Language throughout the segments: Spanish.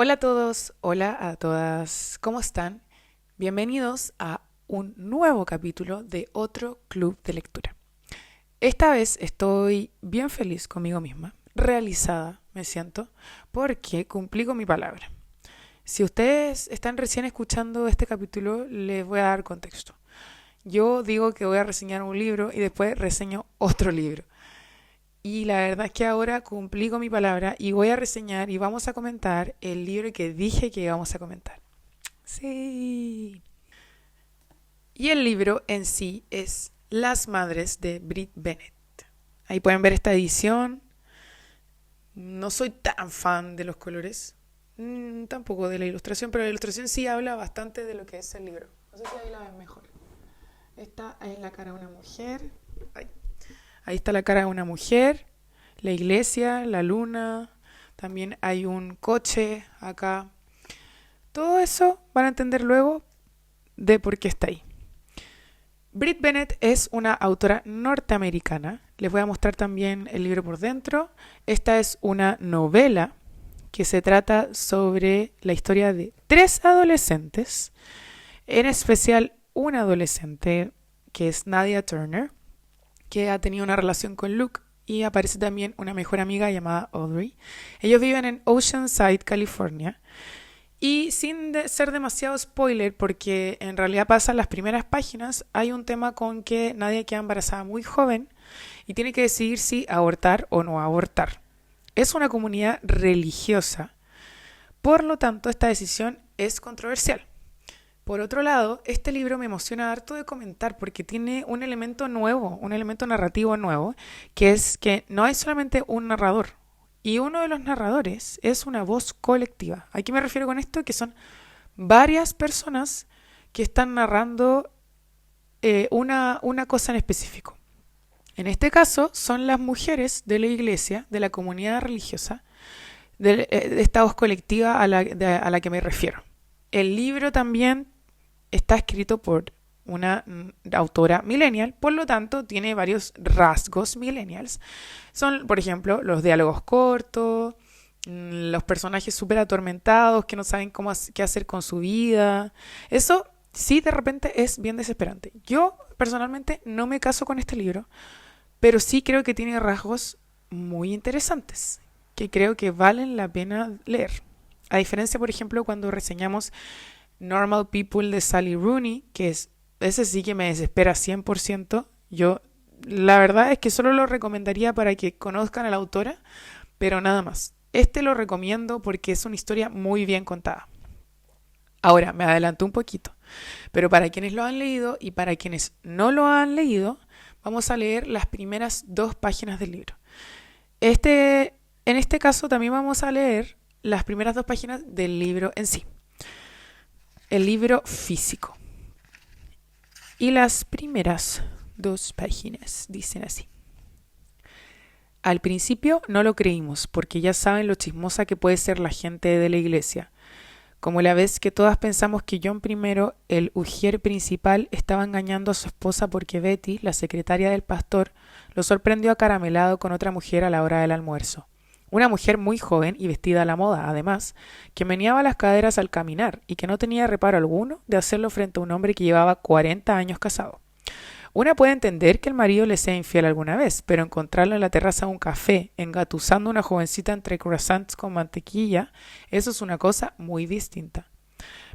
Hola a todos, hola a todas, ¿cómo están? Bienvenidos a un nuevo capítulo de otro club de lectura. Esta vez estoy bien feliz conmigo misma, realizada me siento, porque cumplí con mi palabra. Si ustedes están recién escuchando este capítulo, les voy a dar contexto. Yo digo que voy a reseñar un libro y después reseño otro libro. Y la verdad es que ahora cumplí con mi palabra y voy a reseñar y vamos a comentar el libro que dije que íbamos a comentar. Sí. Y el libro en sí es Las Madres de Brit Bennett. Ahí pueden ver esta edición. No soy tan fan de los colores, tampoco de la ilustración, pero la ilustración sí habla bastante de lo que es el libro. No sé si ahí la ven mejor. Esta es la cara de una mujer. Ay. Ahí está la cara de una mujer, la iglesia, la luna, también hay un coche acá. Todo eso van a entender luego de por qué está ahí. Brit Bennett es una autora norteamericana. Les voy a mostrar también el libro por dentro. Esta es una novela que se trata sobre la historia de tres adolescentes, en especial una adolescente que es Nadia Turner, que ha tenido una relación con Luke, y aparece también una mejor amiga llamada Audrey. Ellos viven en Oceanside, California. Y sin ser demasiado spoiler, porque en realidad pasan las primeras páginas, hay un tema con que Nadia queda embarazada muy joven y tiene que decidir si abortar o no abortar. Es una comunidad religiosa, por lo tanto esta decisión es controversial. Por otro lado, este libro me emociona harto de comentar porque tiene un elemento nuevo, un elemento narrativo nuevo, que es que no hay solamente un narrador. Y uno de los narradores es una voz colectiva. ¿A qué me refiero con esto? Que son varias personas que están narrando una cosa en específico. En este caso son las mujeres de la iglesia, de la comunidad religiosa, de esta voz colectiva a la que me refiero. El libro también está escrito por una autora millennial, por lo tanto tiene varios rasgos millennials. Son, por ejemplo, los diálogos cortos, los personajes súper atormentados que no saben qué hacer con su vida. Eso sí de repente es bien desesperante. Yo personalmente no me caso con este libro, pero sí creo que tiene rasgos muy interesantes, que creo que valen la pena leer. A diferencia, por ejemplo, cuando reseñamos Normal People de Sally Rooney, que es ese sí que me desespera 100%. Yo la verdad es que solo lo recomendaría para que conozcan a la autora, pero nada más. Este lo recomiendo porque es una historia muy bien contada. Ahora, me adelanto un poquito, pero para quienes lo han leído y para quienes no lo han leído, vamos a leer las primeras dos páginas del libro. En este caso también vamos a leer las primeras dos páginas del libro en sí. El libro físico. Y las primeras dos páginas dicen así. Al principio no lo creímos, porque ya saben lo chismosa que puede ser la gente de la iglesia. Como la vez que todas pensamos que John I, el ujier principal, estaba engañando a su esposa porque Betty, la secretaria del pastor, lo sorprendió acaramelado con otra mujer a la hora del almuerzo. Una mujer muy joven y vestida a la moda, además, que meneaba las caderas al caminar y que no tenía reparo alguno de hacerlo frente a un hombre que llevaba 40 años casado. Una puede entender que el marido le sea infiel alguna vez, pero encontrarlo en la terraza de un café, engatusando a una jovencita entre croissants con mantequilla, eso es una cosa muy distinta.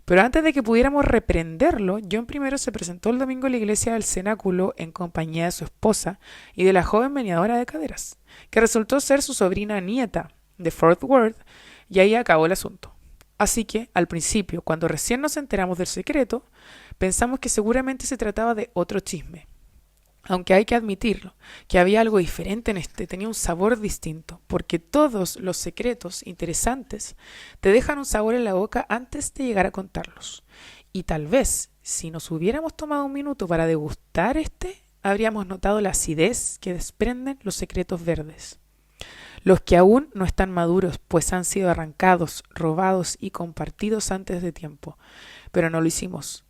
Pero antes de que pudiéramos reprenderlo, John I se presentó el domingo en la iglesia del cenáculo en compañía de su esposa y de la joven meneadora de caderas, que resultó ser su sobrina nieta de Fort Worth, y ahí acabó el asunto. Así que, al principio, cuando recién nos enteramos del secreto, pensamos que seguramente se trataba de otro chisme. Aunque hay que admitirlo, que había algo diferente en este, tenía un sabor distinto, porque todos los secretos interesantes te dejan un sabor en la boca antes de llegar a contarlos. Y tal vez, si nos hubiéramos tomado un minuto para degustar habríamos notado la acidez que desprenden los secretos verdes. Los que aún no están maduros, pues han sido arrancados, robados y compartidos antes de tiempo. Pero no lo hicimos.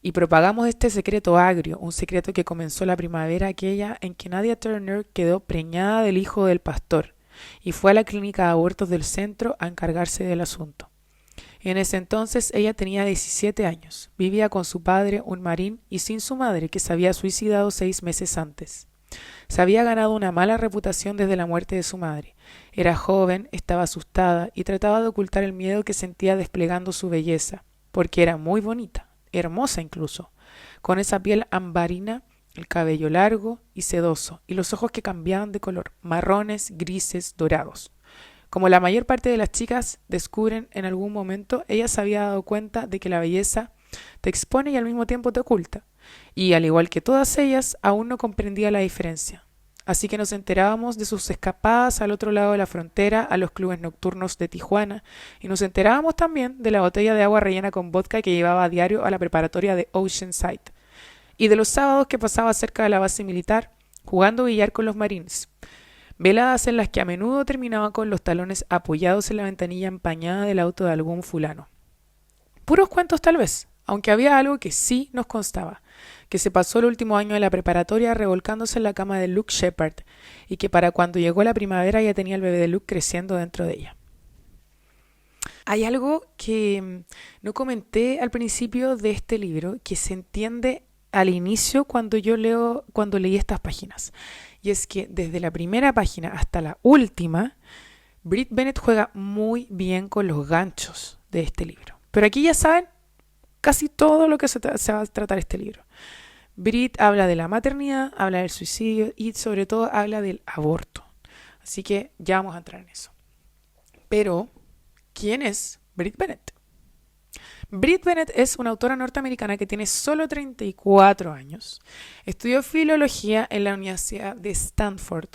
Y propagamos este secreto agrio, un secreto que comenzó la primavera aquella en que Nadia Turner quedó preñada del hijo del pastor y fue a la clínica de abortos del centro a encargarse del asunto. En ese entonces ella tenía 17 años, vivía con su padre, un marín, y sin su madre, que se había suicidado 6 meses antes. Se había ganado una mala reputación desde la muerte de su madre. Era joven, estaba asustada y trataba de ocultar el miedo que sentía desplegando su belleza, porque era muy bonita, hermosa incluso, con esa piel ambarina, el cabello largo y sedoso, y los ojos que cambiaban de color, marrones, grises, dorados. Como la mayor parte de las chicas descubren en algún momento, ella se había dado cuenta de que la belleza te expone y al mismo tiempo te oculta. Y al igual que todas ellas, aún no comprendía la diferencia. Así que nos enterábamos de sus escapadas al otro lado de la frontera, a los clubes nocturnos de Tijuana, y nos enterábamos también de la botella de agua rellena con vodka que llevaba a diario a la preparatoria de Oceanside, y de los sábados que pasaba cerca de la base militar, jugando billar con los Marines. Veladas en las que a menudo terminaba con los talones apoyados en la ventanilla empañada del auto de algún fulano. Puros cuentos tal vez, aunque había algo que sí nos constaba, que se pasó el último año de la preparatoria revolcándose en la cama de Luke Shepard, y que para cuando llegó la primavera ya tenía el bebé de Luke creciendo dentro de ella. Hay algo que no comenté al principio de este libro, que se entiende al inicio cuando leí estas páginas. Y es que desde la primera página hasta la última, Brit Bennett juega muy bien con los ganchos de este libro. Pero aquí ya saben casi todo lo que se va a tratar este libro. Brit habla de la maternidad, habla del suicidio y sobre todo habla del aborto. Así que ya vamos a entrar en eso. Pero, ¿quién es Brit Bennett? Brit Bennett es una autora norteamericana que tiene solo 34 años. Estudió filología en la Universidad de Stanford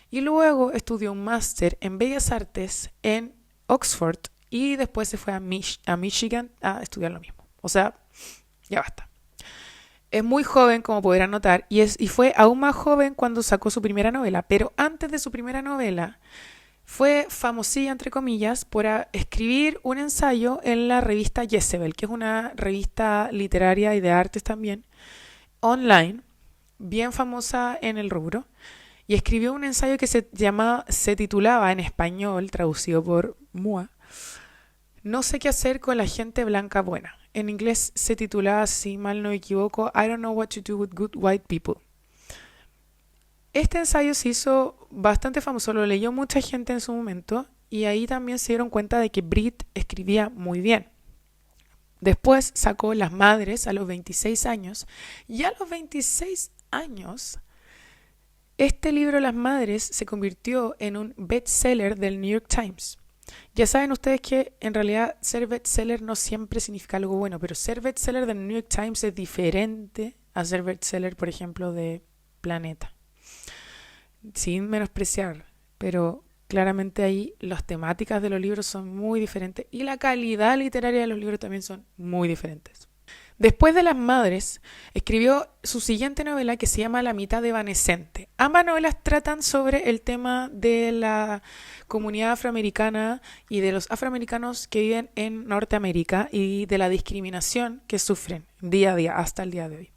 y luego estudió un máster en Bellas Artes en Oxford y después se fue a Michigan a estudiar lo mismo. O sea, ya basta. Es muy joven, como podrán notar, y fue aún más joven cuando sacó su primera novela, pero antes de su primera novela fue famosilla, entre comillas, por escribir un ensayo en la revista Jezebel, que es una revista literaria y de artes también, online, bien famosa en el rubro, y escribió un ensayo que se titulaba en español, traducido por Mua, No sé qué hacer con la gente blanca buena. En inglés se titulaba, si mal no me equivoco, I don't know what to do with good white people. Este ensayo se hizo bastante famoso, lo leyó mucha gente en su momento y ahí también se dieron cuenta de que Brit escribía muy bien. Después sacó Las Madres a los 26 años y a los 26 años este libro Las Madres se convirtió en un bestseller del New York Times. Ya saben ustedes que en realidad ser bestseller no siempre significa algo bueno, pero ser bestseller del New York Times es diferente a ser bestseller, por ejemplo, de Planeta. Sin menospreciar, pero claramente ahí las temáticas de los libros son muy diferentes y la calidad literaria de los libros también son muy diferentes. Después de Las Madres, escribió su siguiente novela que se llama La mitad evanescente. Ambas novelas tratan sobre el tema de la comunidad afroamericana y de los afroamericanos que viven en Norteamérica y de la discriminación que sufren día a día hasta el día de hoy.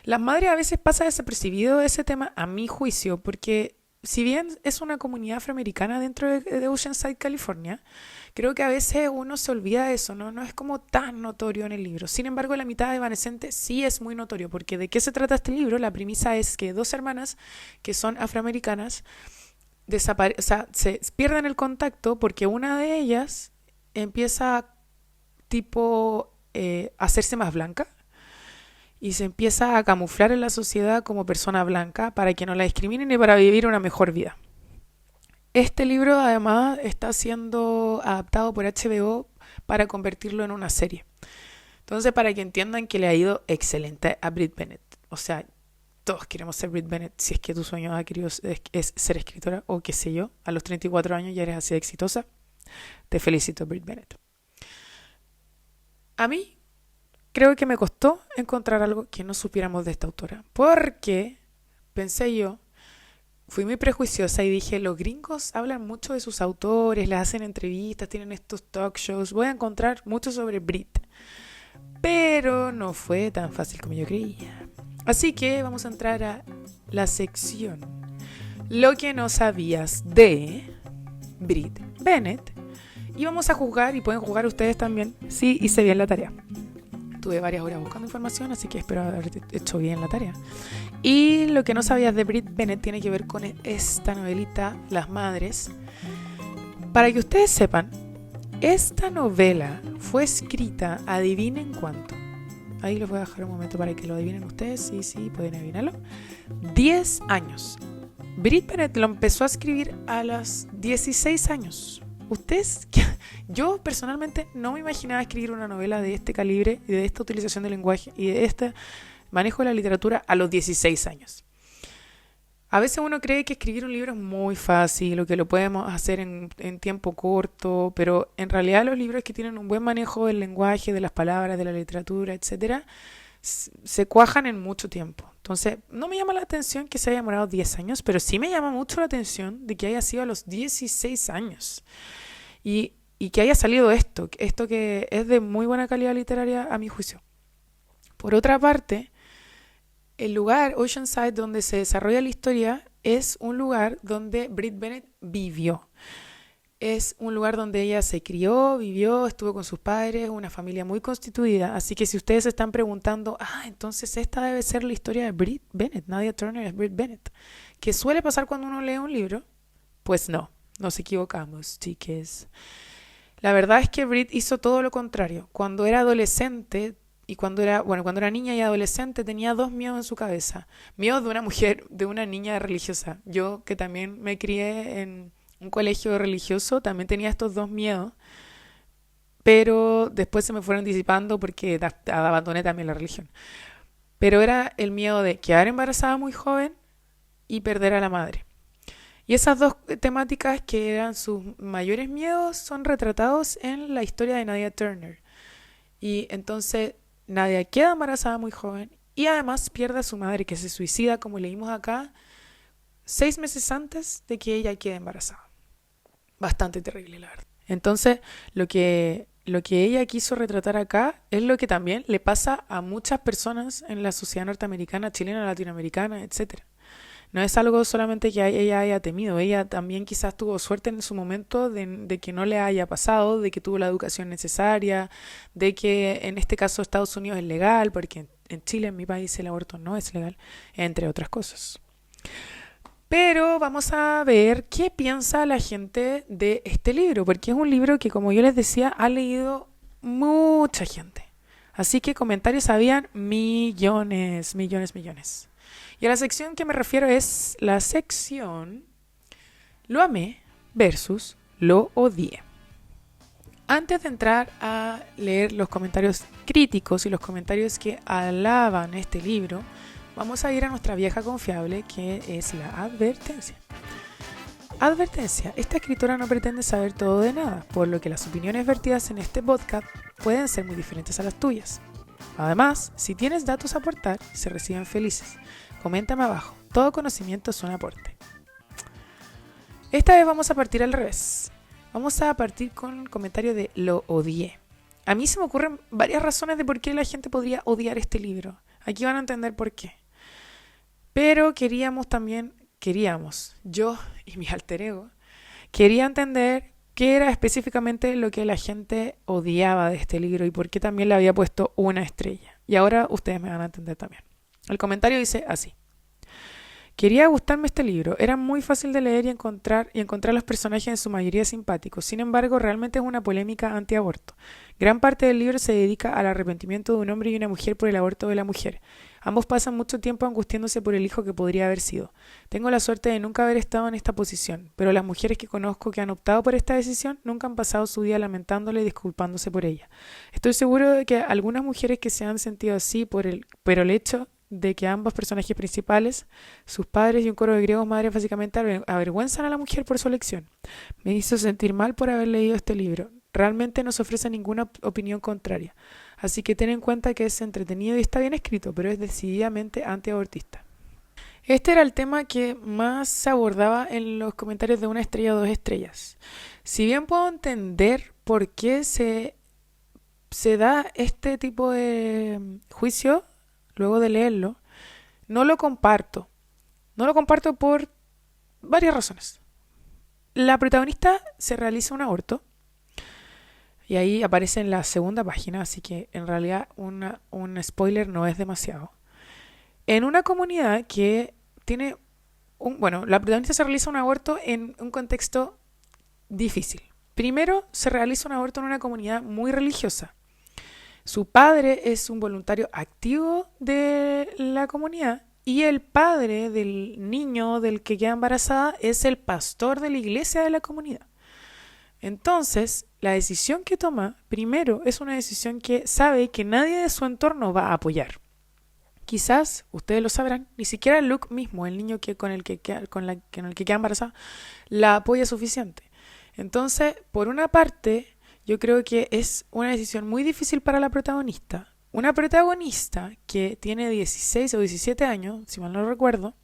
Las Madres a veces pasa desapercibido ese tema a mi juicio, porque si bien es una comunidad afroamericana dentro de Oceanside, California, creo que a veces uno se olvida de eso, ¿no? No es como tan notorio en el libro. Sin embargo, La mitad evanescente sí es muy notorio, porque ¿de qué se trata este libro? La premisa es que dos hermanas que son afroamericanas se pierden el contacto porque una de ellas empieza tipo a hacerse más blanca y se empieza a camuflar en la sociedad como persona blanca para que no la discriminen y para vivir una mejor vida. Este libro además está siendo adaptado por HBO para convertirlo en una serie. Entonces, para que entiendan que le ha ido excelente a Brit Bennett. O sea, todos queremos ser Brit Bennett. Si es que tu sueño es ser escritora o qué sé yo, a los 34 años ya eres así de exitosa, te felicito, Brit Bennett. A mí creo que me costó encontrar algo que no supiéramos de esta autora, porque pensé yo, fui muy prejuiciosa y dije, los gringos hablan mucho de sus autores, les hacen entrevistas, tienen estos talk shows, voy a encontrar mucho sobre Brit. Pero no fue tan fácil como yo creía. Así que vamos a entrar a la sección Lo que no sabías de Brit Bennett. Y vamos a juzgar, y pueden juzgar ustedes también, si hice bien la tarea. Tuve varias horas buscando información, así que espero haber hecho bien la tarea. Y lo que no sabías de Brit Bennett tiene que ver con esta novelita, Las Madres. Para que ustedes sepan, esta novela fue escrita, adivinen cuánto. Ahí les voy a dejar un momento para que lo adivinen ustedes. Sí, pueden adivinarlo. 10 años. Brit Bennett lo empezó a escribir a los 16 años. Ustedes, yo personalmente no me imaginaba escribir una novela de este calibre y de esta utilización del lenguaje y de este manejo de la literatura a los 16 años. A veces uno cree que escribir un libro es muy fácil o que lo podemos hacer en tiempo corto, pero en realidad los libros que tienen un buen manejo del lenguaje, de las palabras, de la literatura, etcétera, se cuajan en mucho tiempo. Entonces, no me llama la atención que se haya demorado 10 años, pero sí me llama mucho la atención de que haya sido a los 16 años. Y que haya salido esto que es de muy buena calidad literaria a mi juicio. Por otra parte, el lugar, Oceanside, donde se desarrolla la historia, es un lugar donde Brit Bennett vivió. Es un lugar donde ella se crió, vivió, estuvo con sus padres, una familia muy constituida. Así que si ustedes se están preguntando, entonces esta debe ser la historia de Brit Bennett, Nadia Turner es Brit Bennett, que suele pasar cuando uno lee un libro, pues no, nos equivocamos, chiques. La verdad es que Brit hizo todo lo contrario. Cuando era adolescente y cuando era niña y adolescente tenía dos miedos en su cabeza. Miedos de una mujer, de una niña religiosa. Yo que también me crié en un colegio religioso, también tenía estos dos miedos, pero después se me fueron disipando porque abandoné también la religión. Pero era el miedo de quedar embarazada muy joven y perder a la madre. Y esas dos temáticas que eran sus mayores miedos son retratados en la historia de Nadia Turner. Y entonces Nadia queda embarazada muy joven y además pierde a su madre, que se suicida, como leímos acá, 6 meses antes de que ella quede embarazada. Bastante terrible, la verdad. Entonces, lo que ella quiso retratar acá es lo que también le pasa a muchas personas en la sociedad norteamericana, chilena, latinoamericana, etcétera. No es algo solamente que ella haya temido, ella también quizás tuvo suerte en su momento de que no le haya pasado, de que tuvo la educación necesaria, de que en este caso Estados Unidos es legal, porque en Chile, en mi país, el aborto no es legal, entre otras cosas. Pero vamos a ver qué piensa la gente de este libro, porque es un libro que, como yo les decía, ha leído mucha gente. Así que comentarios habían millones. Y a la sección que me refiero es la sección Lo amé versus Lo odié. Antes de entrar a leer los comentarios críticos y los comentarios que alaban este libro, vamos a ir a nuestra vieja confiable, que es la advertencia. Advertencia: esta escritora no pretende saber todo de nada, por lo que las opiniones vertidas en este podcast pueden ser muy diferentes a las tuyas. Además, si tienes datos a aportar, se reciben felices. Coméntame abajo. Todo conocimiento es un aporte. Esta vez vamos a partir al revés. Vamos a partir con el comentario de lo odié. A mí se me ocurren varias razones de por qué la gente podría odiar este libro. Aquí van a entender por qué. Pero yo y mi alter ego, quería entender qué era específicamente lo que la gente odiaba de este libro y por qué también le había puesto una estrella. Y ahora ustedes me van a entender también. El comentario dice así: quería gustarme este libro, era muy fácil de leer y encontrar los personajes en su mayoría simpáticos. Sin embargo, realmente es una polémica antiaborto. Gran parte del libro se dedica al arrepentimiento de un hombre y una mujer por el aborto de la mujer. Ambos pasan mucho tiempo angustiándose por el hijo que podría haber sido. Tengo la suerte de nunca haber estado en esta posición, pero las mujeres que conozco que han optado por esta decisión nunca han pasado su día lamentándole y disculpándose por ella. Estoy seguro de que algunas mujeres que se han sentido así pero el hecho de que ambos personajes principales, sus padres y un coro de griegos madres, básicamente avergüenzan a la mujer por su elección. Me hizo sentir mal por haber leído este libro. Realmente no se ofrece ninguna opinión contraria. Así que ten en cuenta que es entretenido y está bien escrito, pero es decididamente antiabortista. Este era el tema que más se abordaba en los comentarios de 1 estrella o 2 estrellas. Si bien puedo entender por qué se da este tipo de juicio luego de leerlo, no lo comparto. No lo comparto por varias razones. La protagonista se realiza un aborto Y ahí aparece en la segunda página, así que en realidad un spoiler no es demasiado. En una comunidad que tiene bueno, la protagonista se realiza un aborto en un contexto difícil. Primero, se realiza un aborto en una comunidad muy religiosa. Su padre es un voluntario activo de la comunidad y el padre del niño del que queda embarazada es el pastor de la iglesia de la comunidad. Entonces, la decisión que toma, primero, es una decisión que sabe que nadie de su entorno va a apoyar. Quizás, ustedes lo sabrán, ni siquiera Luke mismo, el niño con el que queda embarazada, la apoya suficiente. Entonces, por una parte, yo creo que es una decisión muy difícil para la protagonista. Una protagonista que tiene 16 o 17 años, si mal no recuerdo,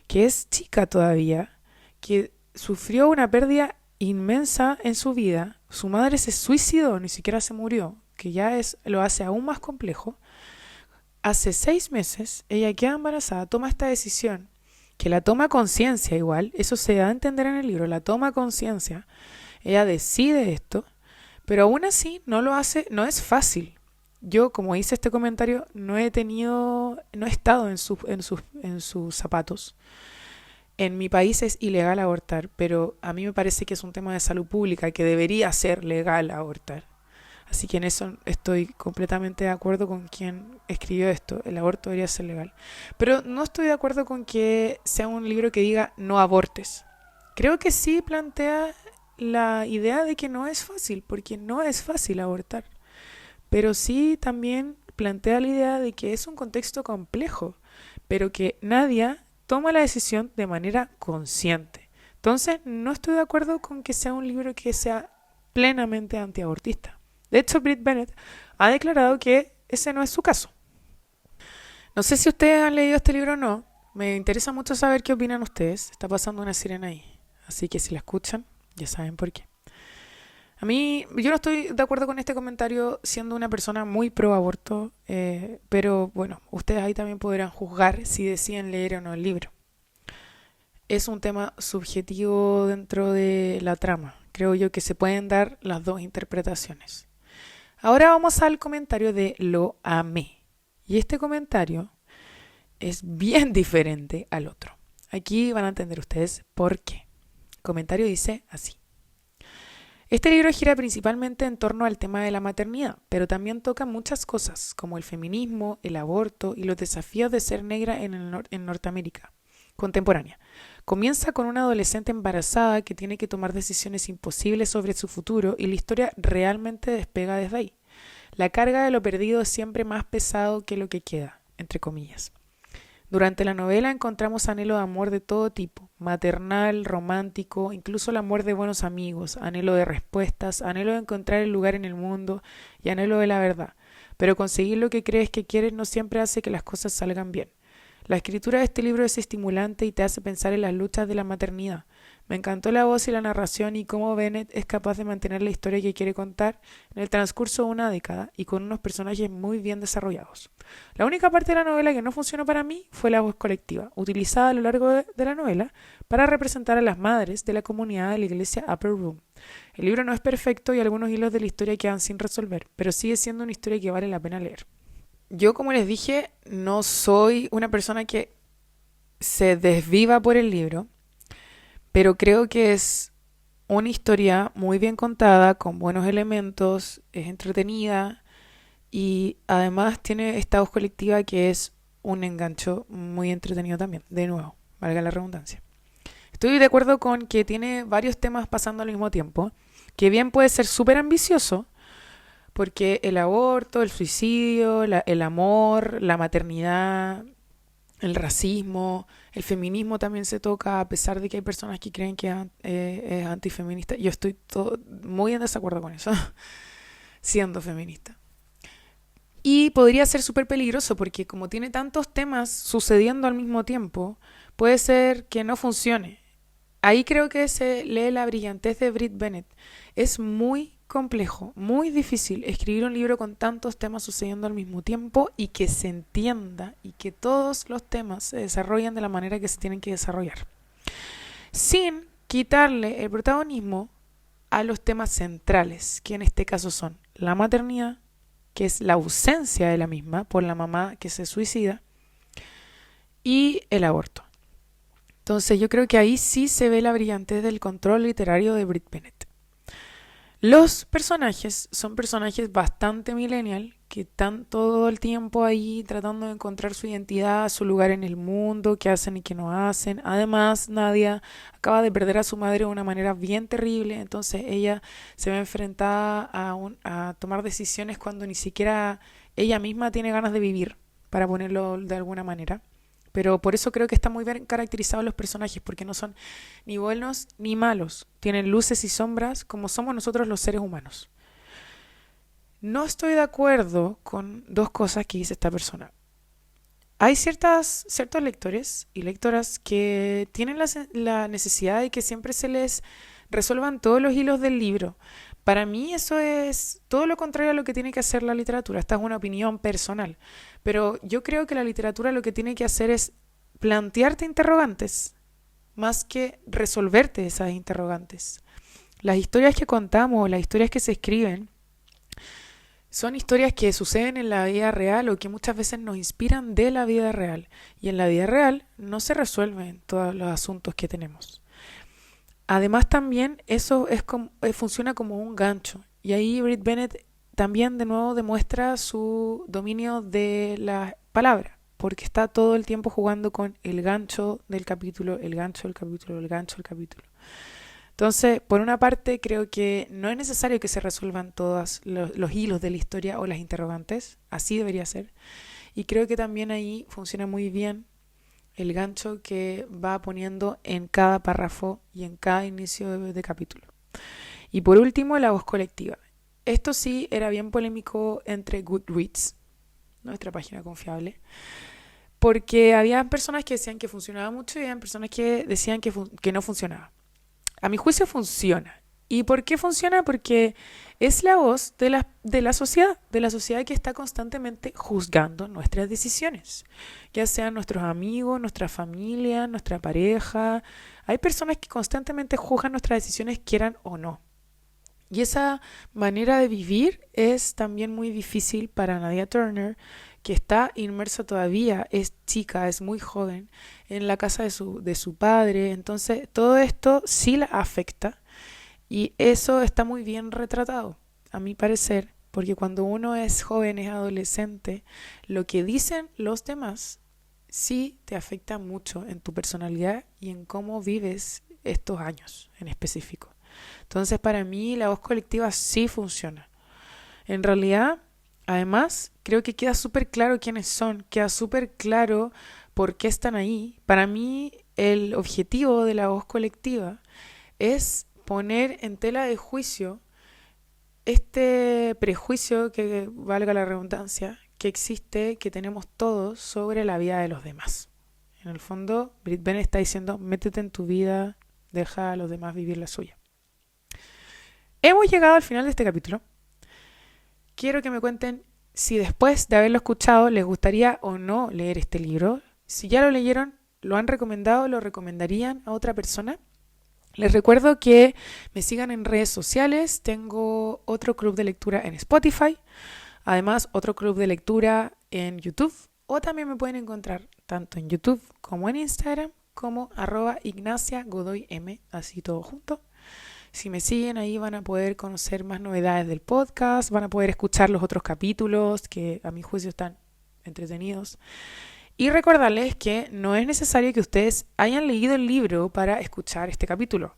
que es chica todavía, que sufrió una pérdida inmensa en su vida. Su madre se suicidó, ni siquiera se murió, que ya lo hace aún más complejo. Hace 6 meses ella queda embarazada, toma esta decisión, que la toma conciencia igual, eso se da a entender en el libro, la toma conciencia, ella decide esto, pero aún así no lo hace, no es fácil. Yo, como hice este comentario, no he estado en sus zapatos. En mi país es ilegal abortar, pero a mí me parece que es un tema de salud pública, que debería ser legal abortar. Así que en eso estoy completamente de acuerdo con quien escribió esto. El aborto debería ser legal. Pero no estoy de acuerdo con que sea un libro que diga no abortes. Creo que sí plantea la idea de que no es fácil, porque no es fácil abortar. Pero sí también plantea la idea de que es un contexto complejo, pero que Nadia toma la decisión de manera consciente. Entonces, no estoy de acuerdo con que sea un libro que sea plenamente antiabortista. De hecho, Brit Bennett ha declarado que ese no es su caso. No sé si ustedes han leído este libro o no. Me interesa mucho saber qué opinan ustedes. Está pasando una sirena ahí. Así que si la escuchan, ya saben por qué. A mí, yo no estoy de acuerdo con este comentario siendo una persona muy pro aborto, pero bueno, ustedes ahí también podrán juzgar si deciden leer o no el libro. Es un tema subjetivo dentro de la trama. Creo yo que se pueden dar las dos interpretaciones. Ahora vamos al comentario de Lo amé. Y este comentario es bien diferente al otro. Aquí van a entender ustedes por qué. El comentario dice así. Este libro gira principalmente en torno al tema de la maternidad, pero también toca muchas cosas, como el feminismo, el aborto y los desafíos de ser negra en Norteamérica contemporánea. Comienza con una adolescente embarazada que tiene que tomar decisiones imposibles sobre su futuro y la historia realmente despega desde ahí. La carga de lo perdido es siempre más pesado que lo que queda, entre comillas. Durante la novela encontramos anhelo de amor de todo tipo, maternal, romántico, incluso el amor de buenos amigos, anhelo de respuestas, anhelo de encontrar el lugar en el mundo y anhelo de la verdad. Pero conseguir lo que crees que quieres no siempre hace que las cosas salgan bien. La escritura de este libro es estimulante y te hace pensar en las luchas de la maternidad. Me encantó la voz y la narración y cómo Bennett es capaz de mantener la historia que quiere contar en el transcurso de una década y con unos personajes muy bien desarrollados. La única parte de la novela que no funcionó para mí fue la voz colectiva, utilizada a lo largo de la novela para representar a las madres de la comunidad de la iglesia Upper Room. El libro no es perfecto y algunos hilos de la historia quedan sin resolver, pero sigue siendo una historia que vale la pena leer. Yo, como les dije, no soy una persona que se desviva por el libro, pero creo que es una historia muy bien contada, con buenos elementos, es entretenida y además tiene esta voz colectiva que es un engancho muy entretenido también, de nuevo, valga la redundancia. Estoy de acuerdo con que tiene varios temas pasando al mismo tiempo, que bien puede ser súper ambicioso, porque el aborto, el suicidio, el amor, la maternidad, el racismo, el feminismo también se toca, a pesar de que hay personas que creen que es antifeminista. Yo estoy muy en desacuerdo con eso, siendo feminista. Y podría ser súper peligroso porque como tiene tantos temas sucediendo al mismo tiempo, puede ser que no funcione. Ahí creo que se lee la brillantez de Brit Bennett. Es muy complejo, muy difícil escribir un libro con tantos temas sucediendo al mismo tiempo y que se entienda y que todos los temas se desarrollen de la manera que se tienen que desarrollar. Sin quitarle el protagonismo a los temas centrales, que en este caso son la maternidad, que es la ausencia de la misma por la mamá que se suicida, y el aborto. Entonces yo creo que ahí sí se ve la brillantez del control literario de Brit Bennett. Los personajes son personajes bastante millennial, que están todo el tiempo ahí tratando de encontrar su identidad, su lugar en el mundo, qué hacen y qué no hacen. Además, Nadia acaba de perder a su madre de una manera bien terrible, entonces ella se ve enfrentada a tomar decisiones cuando ni siquiera ella misma tiene ganas de vivir, para ponerlo de alguna manera. Pero por eso creo que están muy bien caracterizados los personajes, porque no son ni buenos ni malos. Tienen luces y sombras como somos nosotros los seres humanos. No estoy de acuerdo con dos cosas que dice esta persona. Hay ciertos lectores y lectoras que tienen la necesidad de que siempre se les resuelvan todos los hilos del libro. Para mí eso es todo lo contrario a lo que tiene que hacer la literatura. Esta es una opinión personal. Pero yo creo que la literatura lo que tiene que hacer es plantearte interrogantes, más que resolverte esas interrogantes. Las historias que contamos, las historias que se escriben, son historias que suceden en la vida real o que muchas veces nos inspiran de la vida real. Y en la vida real no se resuelven todos los asuntos que tenemos. Además también eso funciona como un gancho. Y ahí Brit Bennett también de nuevo demuestra su dominio de la palabra, porque está todo el tiempo jugando con el gancho del capítulo, el gancho del capítulo, el gancho del capítulo. Entonces, por una parte, creo que no es necesario que se resuelvan todos los hilos de la historia o las interrogantes, así debería ser. Y creo que también ahí funciona muy bien el gancho que va poniendo en cada párrafo y en cada inicio de capítulo. Y por último, la voz colectiva. Esto sí era bien polémico entre Goodreads, nuestra página confiable, porque había personas que decían que funcionaba mucho y había personas que decían que no funcionaba. A mi juicio funciona. ¿Y por qué funciona? Porque es la voz de la sociedad que está constantemente juzgando nuestras decisiones, ya sean nuestros amigos, nuestra familia, nuestra pareja. Hay personas que constantemente juzgan nuestras decisiones, quieran o no. Y esa manera de vivir es también muy difícil para Nadia Turner, que está inmersa todavía, es chica, es muy joven, en la casa de su padre. Entonces, todo esto sí la afecta y eso está muy bien retratado, a mi parecer, porque cuando uno es joven, es adolescente, lo que dicen los demás sí te afecta mucho en tu personalidad y en cómo vives estos años en específico. Entonces, para mí, la voz colectiva sí funciona. En realidad, además, creo que queda súper claro quiénes son, queda súper claro por qué están ahí. Para mí, el objetivo de la voz colectiva es poner en tela de juicio este prejuicio, que valga la redundancia, que existe, que tenemos todos sobre la vida de los demás. En el fondo, Brit Bennett está diciendo, métete en tu vida, deja a los demás vivir la suya. Hemos llegado al final de este capítulo. Quiero que me cuenten si después de haberlo escuchado les gustaría o no leer este libro. Si ya lo leyeron, lo han recomendado, lo recomendarían a otra persona. Les recuerdo que me sigan en redes sociales. Tengo otro club de lectura en Spotify. Además, otro club de lectura en YouTube. O también me pueden encontrar tanto en YouTube como en Instagram como @IgnaciaGodoyM, así todo junto. Si me siguen ahí van a poder conocer más novedades del podcast, van a poder escuchar los otros capítulos que a mi juicio están entretenidos. Y recordarles que no es necesario que ustedes hayan leído el libro para escuchar este capítulo.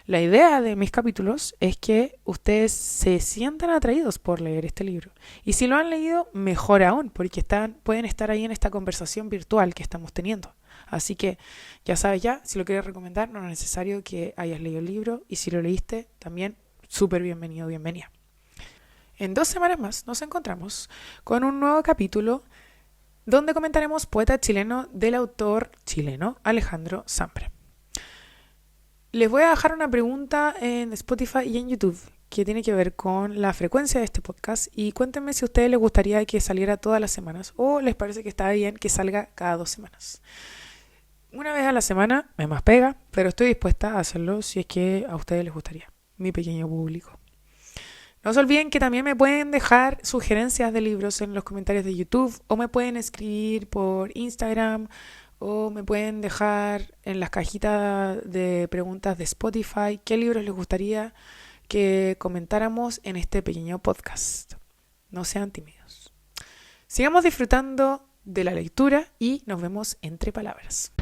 La idea de mis capítulos es que ustedes se sientan atraídos por leer este libro. Y si lo han leído, mejor aún, porque pueden estar ahí en esta conversación virtual que estamos teniendo. Así que ya sabes si lo quieres recomendar, no es necesario que hayas leído el libro. Y si lo leíste, también súper bienvenido, bienvenida. En 2 semanas más nos encontramos con un nuevo capítulo donde comentaremos Poeta chileno del autor chileno Alejandro Sampre. Les voy a dejar una pregunta en Spotify y en YouTube que tiene que ver con la frecuencia de este podcast y cuéntenme si a ustedes les gustaría que saliera todas las semanas o les parece que está bien que salga cada 2 semanas. Una vez a la semana me más pega, pero estoy dispuesta a hacerlo si es que a ustedes les gustaría. mi pequeño público. No se olviden que también me pueden dejar sugerencias de libros en los comentarios de YouTube o me pueden escribir por Instagram o me pueden dejar en las cajitas de preguntas de Spotify qué libros les gustaría que comentáramos en este pequeño podcast. No sean tímidos. Sigamos disfrutando de la lectura y nos vemos entre palabras.